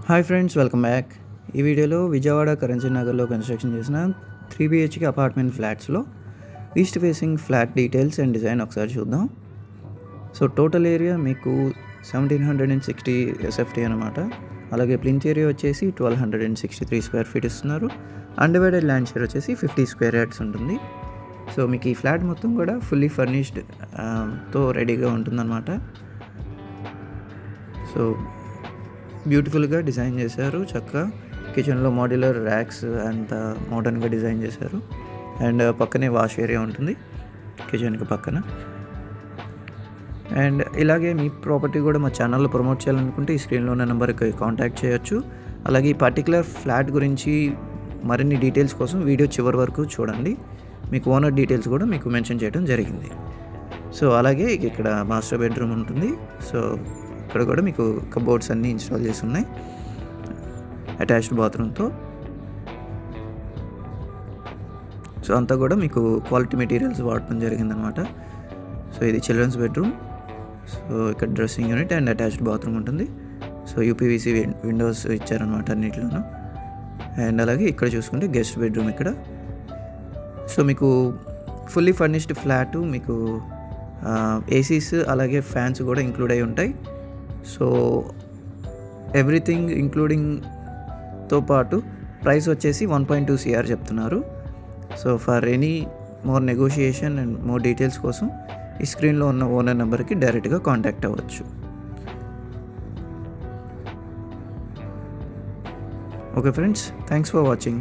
Hi friends, welcome back. ఈ వీడియోలో Vijayawada currency నగర్లో కన్స్ట్రక్షన్ చేసిన 3 BHK అపార్ట్మెంట్ ఫ్లాట్స్లో east facing flat details and design ఒకసారి చూద్దాం. సో టోటల్ ఏరియా మీకు 1760 SFT అనమాట. అలాగే ప్లింత్ ఏరియా వచ్చేసి 1263 స్క్వేర్ ఫీట్ ఇస్తున్నారు. అన్డివైడెడ్ ల్యాండ్ షేర్ వచ్చేసి 50 స్క్వేర్ యార్డ్స్ ఉంటుంది. సో మీకు ఈ ఫ్లాట్ మొత్తం కూడా ఫుల్లీ ఫర్నిష్డ్ తో రెడీగా ఉంటుందన్నమాట. సో బ్యూటిఫుల్గా డిజైన్ చేశారు. చక్కగా కిచెన్లో మాడ్యులర్ ర్యాక్స్ అంతా మోడర్న్గా డిజైన్ చేశారు. అండ్ పక్కనే వాష్ ఏరియా ఉంటుంది కిచెన్కి పక్కన. అండ్ ఇలాగే మీ ప్రాపర్టీ కూడా మా ఛానల్లో ప్రమోట్ చేయాలనుకుంటే ఈ స్క్రీన్లో ఉన్న నెంబర్కి కాంటాక్ట్ చేయొచ్చు. అలాగే ఈ పర్టికులర్ ఫ్లాట్ గురించి మరిన్ని డీటెయిల్స్ కోసం వీడియో చివరి వరకు చూడండి. మీకు ఓనర్ డీటెయిల్స్ కూడా మీకు మెన్షన్ చేయడం జరిగింది. సో అలాగే ఇక్కడ మాస్టర్ బెడ్రూమ్ ఉంటుంది. సో ఇక్కడ కూడా మీకు కబోర్డ్స్ అన్నీ ఇన్స్టాల్ చేసి ఉన్నాయి అటాచ్డ్ బాత్రూమ్తో. సో అంతా కూడా మీకు క్వాలిటీ మెటీరియల్స్ వాడటం జరిగిందనమాట. సో ఇది చిల్డ్రన్స్ బెడ్రూమ్. సో ఇక్కడ dressing unit and attached bathroom ఉంటుంది. సో యూపీవీసీ విండోస్ ఇచ్చారనమాట అన్నింటిలోనూ. అండ్ అలాగే ఇక్కడ చూసుకుంటే గెస్ట్ బెడ్రూమ్ ఇక్కడ. సో మీకు ఫుల్లీ ఫర్నిష్డ్ ఫ్లాటు, మీకు ఏసీస్ అలాగే ఫ్యాన్స్ కూడా ఇంక్లూడ్ అయి ఉంటాయి. సో ఎవ్రీథింగ్ ఇంక్లూడింగ్తో పాటు ప్రైస్ వచ్చేసి 1.2 CR చెప్తున్నారు. So for any more negotiation and more details కోసం ఈ స్క్రీన్లో ఉన్న ఓనర్ నెంబర్కి డైరెక్ట్గా కాంటాక్ట్ అవ్వచ్చు. Okay friends, thanks for watching.